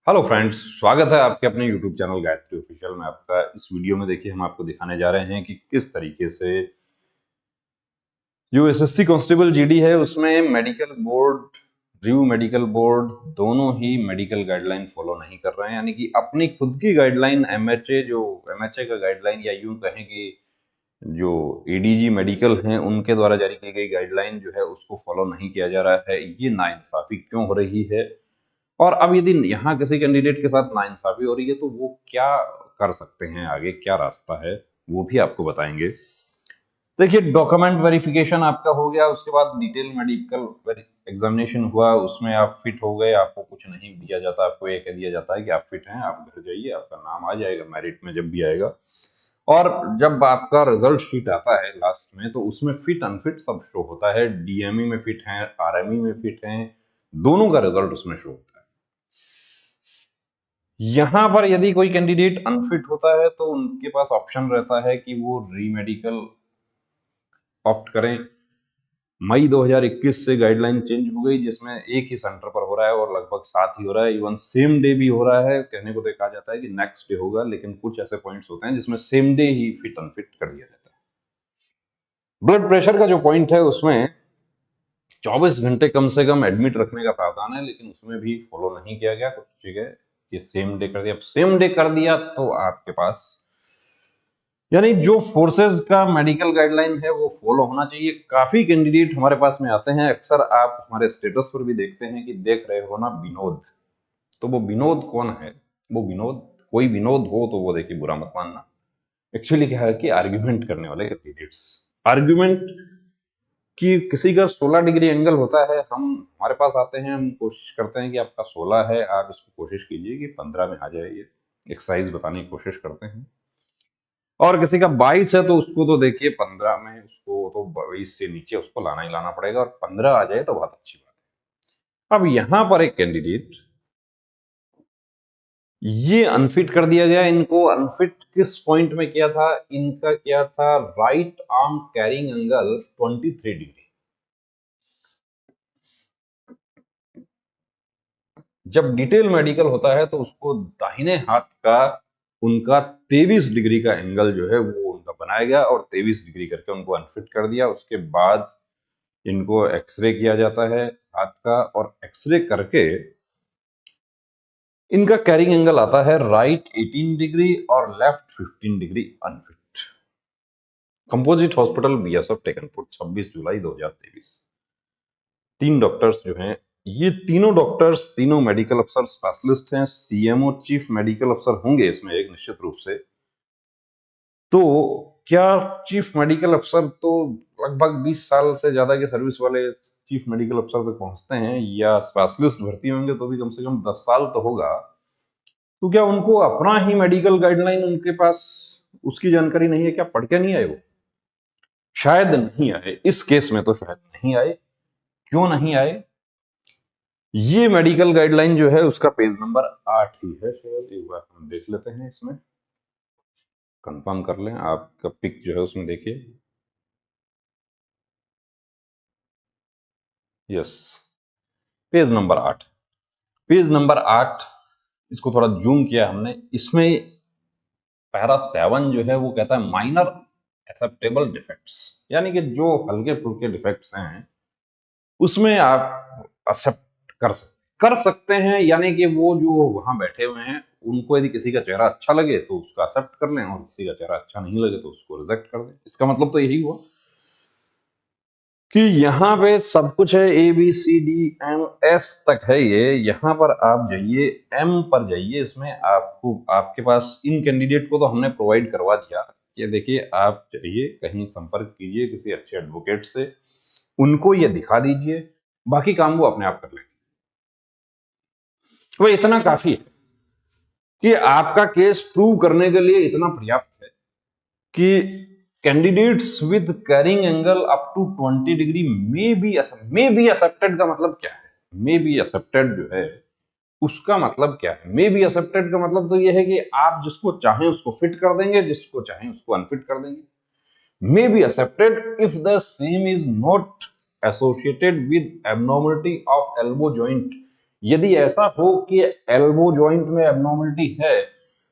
Hello friends, स्वागत है आपके अपने यूट्यूब चैनल गायत्री ऑफिशियल में। आपका इस वीडियो में देखिए हम आपको दिखाने जा रहे हैं कि किस तरीके से जो एसएससी कांस्टेबल जीडी है उसमें medical board, review medical board दोनों ही मेडिकल गाइडलाइन फॉलो नहीं कर रहे हैं। यानी कि अपनी खुद की गाइडलाइन एमएचए का गाइडलाइन, या यूं कहें कि जो एडीजी मेडिकल हैं उनके द्वारा जारी की गई गाइडलाइन जो है उसको फॉलो नहीं किया जा रहा है। ये नाइंसाफी क्यों हो रही है, और अब यदि यहाँ किसी कैंडिडेट के साथ नाइंसाफी हो रही है तो वो क्या कर सकते हैं, आगे क्या रास्ता है वो भी आपको बताएंगे। देखिए, डॉक्यूमेंट वेरिफिकेशन आपका हो गया, उसके बाद डिटेल मेडिकल एग्जामिनेशन हुआ, उसमें आप फिट हो गए, आपको कुछ नहीं दिया जाता, आपको ये कह दिया जाता है कि आप फिट हैं, आप घर जाइए, आपका नाम आ जाएगा मेरिट में जब भी आएगा। और जब आपका रिजल्ट शीट आता है लास्ट में तो उसमें फिट अनफिट सब शो होता है। डीएमई में फिट हैं, आरएमई में फिट हैं, दोनों का रिजल्ट उसमें शो होता है। यहां पर यदि कोई कैंडिडेट अनफिट होता है तो उनके पास ऑप्शन रहता है कि वो रीमेडिकल ऑप्ट करें। मई 2021 से गाइडलाइन चेंज हो गई, जिसमें एक ही सेंटर पर हो रहा है और लगभग साथ ही हो रहा है, इवन सेम डे भी हो रहा है। कहने को तो कहा जाता है कि नेक्स्ट डे होगा, लेकिन कुछ ऐसे पॉइंट्स होते हैं जिसमें सेम डे ही फिट अनफिट कर दिया जाता है। ब्लड प्रेशर का जो पॉइंट है उसमें 24 घंटे कम से कम एडमिट रखने का प्रावधान है, लेकिन उसमें भी फॉलो नहीं किया गया। कुछ जगह ये सेम डे कर दिया। अब सेम डे कर दिया तो आपके पास, यानी जो फोर्सेस का मेडिकल गाइडलाइन है वो फॉलो होना चाहिए। काफी कैंडिडेट हमारे पास में आते हैं, अक्सर आप हमारे स्टेटस पर भी देखते हैं कि देख रहे हो ना विनोद। तो वो विनोद कौन है? वो विनोद, कोई विनोद हो तो वो देखिए बुरा मत मानना। एक्चुअली क्या है कि आर्ग्यूमेंट करने वाले कैंडिडेट्स, आर्ग्यूमेंट कि किसी का 16 डिग्री एंगल होता है, हम हमारे पास आते हैं, हम कोशिश करते हैं कि आपका 16 है, आप इसको कोशिश कीजिए कि 15 में आ जाए। ये एक्सरसाइज बताने की कोशिश करते हैं। और किसी का 22 है तो उसको तो देखिए 15 में, उसको तो 22 से नीचे उसको लाना ही लाना पड़ेगा, और 15 आ जाए तो बहुत अच्छी बात है। अब यहां पर एक कैंडिडेट ये अनफिट कर दिया गया। इनको अनफिट किस पॉइंट में किया था? इनका क्या था? Right arm carrying angle 23 degree. जब डिटेल मेडिकल होता है तो उसको दाहिने हाथ का उनका 23 डिग्री का एंगल जो है वो उनका बनाया गया, और 23 डिग्री करके उनको अनफिट कर दिया। उसके बाद इनको एक्सरे किया जाता है हाथ का, और एक्सरे करके इनका कैरिंग एंगल आता है राइट 18 डिग्री और left 15 degree unfit. Composite hospital BSF Tekanpur, 26 जुलाई 2023। तीन डॉक्टर्स जो हैं, ये तीनों डॉक्टर्स, तीनों मेडिकल अफसर स्पेशलिस्ट हैं। सीएमओ चीफ मेडिकल अफसर होंगे इसमें एक निश्चित रूप से। तो क्या चीफ मेडिकल अफसर तो लगभग 20 साल से ज्यादा के सर्विस वाले चीफ मेडिकल अफसर तक पहुंचते हैं, या स्पेशलिस्ट भर्ती होंगे तो भी कम से कम 10 साल तो होगा। तो क्या उनको अपना ही मेडिकल गाइडलाइन उनके पास उसकी जानकारी नहीं है? क्या पढ़ के नहीं आए वो? शायद नहीं आए, इस केस में तो शायद नहीं आए। क्यों नहीं आए? ये मेडिकल गाइडलाइन जो है उसका पेज नंबर 8 ही है शायद। एक बार हम देख लेते हैं, इसमें कंफर्म कर लें। आपका पिक जो है उसमें देखिए, yes, page number 8। Page number 8, इसको थोड़ा जूम किया हमने। इसमें पैरा 7 जो है वो कहता है माइनर एक्सेप्टेबल डिफेक्ट्स, यानी कि जो हल्के फुल्के डिफेक्ट्स हैं उसमें आप एक्सेप्ट कर सकते हैं। यानी कि वो जो वहां बैठे हुए हैं उनको यदि किसी का चेहरा अच्छा लगे तो उसको एक्सेप्ट कर लें, और किसी का चेहरा अच्छा नहीं लगे तो उसको रिजेक्ट कर दें। इसका मतलब तो यही हुआ कि यहाँ पे सब कुछ है, A B C D M S तक है ये। यहाँ पर आप जाइए, एम पर जाइए। इसमें आपको, आपके पास इन कैंडिडेट को तो हमने प्रोवाइड करवा दिया कि देखिए आप जाइए, कहीं संपर्क कीजिए किसी अच्छे एडवोकेट से, उनको ये दिखा दीजिए, बाकी काम वो अपने आप कर लेंगे। वो इतना काफी है कि आपका केस प्रूव करने के लिए इतना पर्याप्त है कि candidates with carrying angle up to 20 degree may be accepted का मतलब क्या है? मे बी एक्सेप्टेड जो है उसका मतलब क्या है? मे बी एक्सेप्टेड का मतलब तो यह है कि आप जिसको चाहें उसको फिट कर देंगे, जिसको चाहें उसको अनफिट कर देंगे। May be accepted if the same is not associated with abnormality of elbow joint, यदि ऐसा हो कि एल्बो जॉइंट में एबनॉर्मलिटी है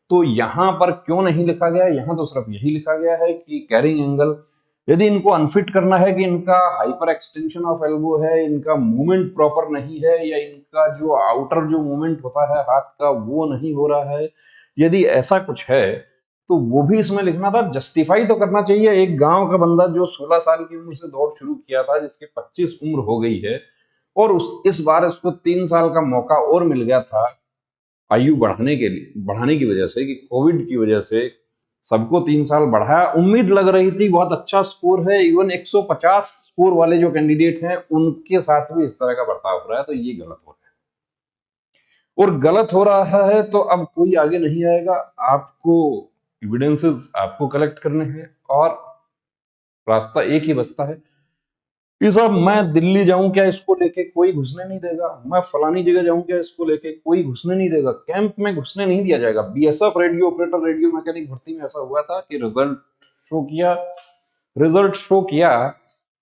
तो यहां पर क्यों नहीं लिखा गया है? यहां तो सिर्फ यही लिखा गया है कि कैरिंग एंगल, यदि इनको अनफिट करना है कि इनका हाइपर एक्सटेंशन ऑफ एल्बो है, इनका मूवमेंट प्रॉपर नहीं है, या इनका जो आउटर जो मूवमेंट होता है हाथ का वो नहीं हो रहा है, यदि ऐसा कुछ है तो वो भी इसमें लिखना था। जस्टिफाई तो करना चाहिए। एक गांव का बंदा जो 16 साल की उम्र से दौड़ शुरू किया था, जिसके 25 उम्र हो गई है, और इस बार इसको 3 साल का मौका और मिल गया था आयु बढ़ाने की वजह से, कि कोविड की वजह से सबको 3 साल बढ़ाया। उम्मीद लग रही थी बहुत अच्छा स्कोर है, इवन 150 स्कोर वाले जो कैंडिडेट हैं उनके साथ भी इस तरह का बर्ताव हो रहा है, तो ये गलत हो रहा है। और गलत हो रहा है तो अब कोई आगे नहीं आएगा। आपको एविडेंसेस आपको कलेक्ट करने हैं और रास्ता एक ही बचता है कि साहब मैं दिल्ली जाऊं क्या इसको लेके कोई घुसने नहीं देगा, मैं फलानी जगह जाऊं क्या इसको लेके कोई घुसने नहीं देगा, कैंप में घुसने नहीं दिया जाएगा। BSF radio operator radio mechanic भर्ती में ऐसा हुआ था कि रिजल्ट शो किया,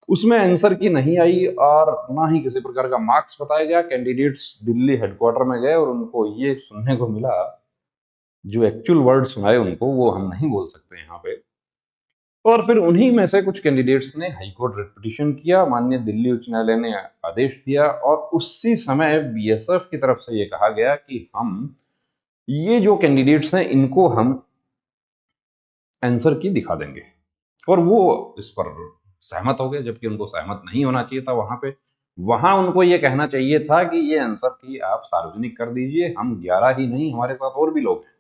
उसमें आंसर की नहीं आई और ना ही किसी प्रकार का मार्क्स बताया गया। कैंडिडेट्स दिल्ली हेडक्वार्टर में गए और उनको ये सुनने को मिला, जो एक्चुअल वर्ड सुनाए उनको वो हम नहीं बोल सकते यहाँ पे। और फिर उन्हीं में से कुछ कैंडिडेट्स ने हाईकोर्ट रिट पिटीशन किया, माननीय दिल्ली उच्च न्यायालय ने आदेश दिया और उसी समय बीएसएफ की तरफ से ये कहा गया कि हम ये जो कैंडिडेट्स हैं इनको हम आंसर की दिखा देंगे, और वो इस पर सहमत हो गए, जबकि उनको सहमत नहीं होना चाहिए था। वहां उनको ये कहना चाहिए था कि ये आंसर की आप सार्वजनिक कर दीजिए, हम 11 ही नहीं हमारे साथ और भी लोग हैं।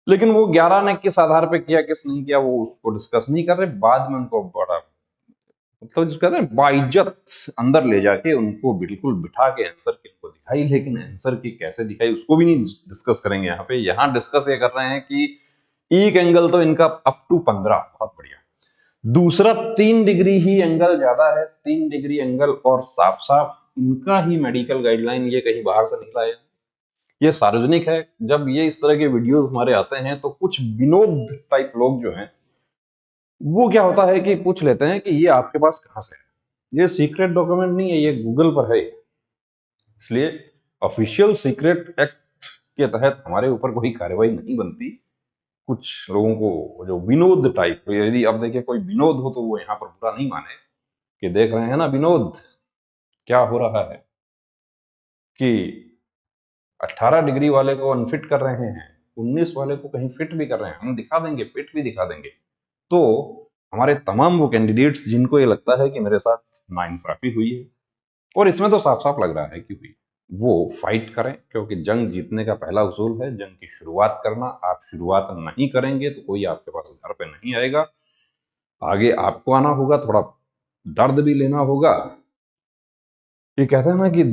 लेकिन वो 11 ने किस आधार पे किया किस नहीं किया वो उसको डिस्कस नहीं कर रहे। बाद में उनको बड़ा मतलब जिसको कहते हैं बाइज्जत अंदर ले जाके उनको बिल्कुल बिठा के आंसर की उनको दिखाई, लेकिन आंसर की कैसे दिखाई उसको भी नहीं डिस्कस करेंगे यहाँ पे। यहाँ डिस्कस ये कर रहे हैं कि एक एंगल तो इनका अप टू 15, बहुत बढ़िया। दूसरा 3 डिग्री ही एंगल ज्यादा है, 3 डिग्री एंगल, और साफ साफ इनका ही मेडिकल गाइडलाइन, ये कहीं बाहर से निकला है, ये सार्वजनिक है। जब ये इस तरह के वीडियोस हमारे आते हैं तो कुछ विनोद टाइप लोग जो हैं वो क्या होता है कि पूछ लेते हैं कि ये आपके पास कहां से है। ये सीक्रेट डॉक्यूमेंट नहीं है, ये गूगल पर है। इसलिए ऑफिशियल सीक्रेट एक्ट के तहत हमारे ऊपर कोई कार्रवाई नहीं बनती। कुछ लोगों को जो विनोद टाइप, यदि अब देखिए कोई विनोद हो तो वो यहाँ पर बुरा नहीं माने कि देख रहे हैं ना विनोद क्या हो रहा है, कि 18 डिग्री वाले को अनफिट कर रहे हैं, 19 वाले को कहीं फिट भी कर रहे हैं, हम दिखा देंगे, फिट भी दिखा देंगे। तो हमारे तमाम वो कैंडिडेट्स जिनको ये लगता है कि मेरे साथ नाइंसाफी हुई है, और इसमें तो साफ साफ लग रहा है कि हुई, वो फाइट करें, क्योंकि जंग जीतने का पहला उसूल है जंग की शुरुआत करना। आप शुरुआत नहीं करेंगे तो कोई आपके पास घर पे नहीं आएगा, आगे आपको आना होगा, थोड़ा दर्द भी लेना होगा। ये कहते हैं ना कि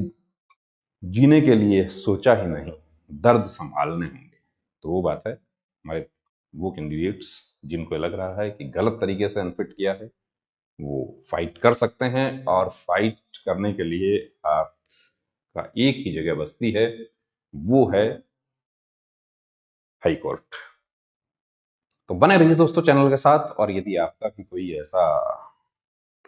जीने के लिए सोचा ही नहीं, दर्द संभालने होंगे। तो वो बात है, हमारे वो कैंडिडेट्स जिनको लग रहा है कि गलत तरीके से अनफिट किया है वो फाइट कर सकते हैं, और फाइट करने के लिए आपका एक ही जगह बसती है, वो है हाई कोर्ट। तो बने रहिए दोस्तों चैनल के साथ, और यदि आपका भी कोई ऐसा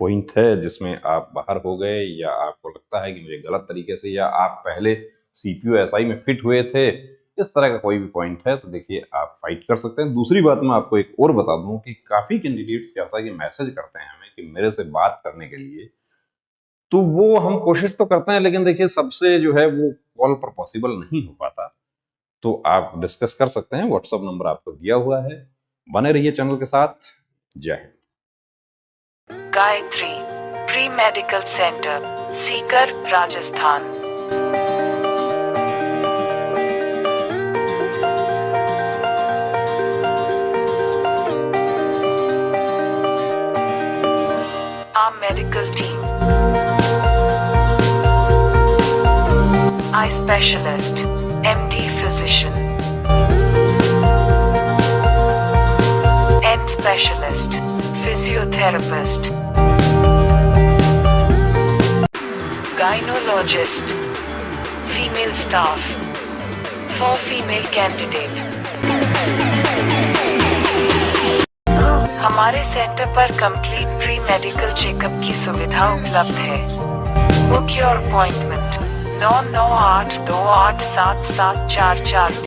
पॉइंट है जिसमें आप बाहर हो गए, या आपको लगता है कि मुझे गलत तरीके से, या आप पहले सीपीयू एसआई में फिट हुए थे, इस तरह का कोई भी पॉइंट है तो देखिए आप फाइट कर सकते हैं। दूसरी बात मैं आपको एक और बता दूं कि काफी कैंडिडेट्स क्या होता है कि मैसेज करते हैं हमें कि मेरे से बात करने के लिए, तो वो हम कोशिश तो करते हैं, लेकिन देखिए सबसे जो है वो कॉल पर पॉसिबल नहीं हो पाता। तो आप डिस्कस कर सकते हैं, व्हाट्सएप नंबर आपको दिया हुआ है। बने रहिए चैनल के साथ। जय Hind. Gayatri pre medical centre, Sikar, Rajasthan. Our medical team: eye specialist, MD physician, end specialist, physiotherapist, gynecologist, female staff, for female candidate। हमारे सेंटर पर कंप्लीट प्री मेडिकल चेकअप की सुविधा उपलब्ध है। Book your appointment 9982877444।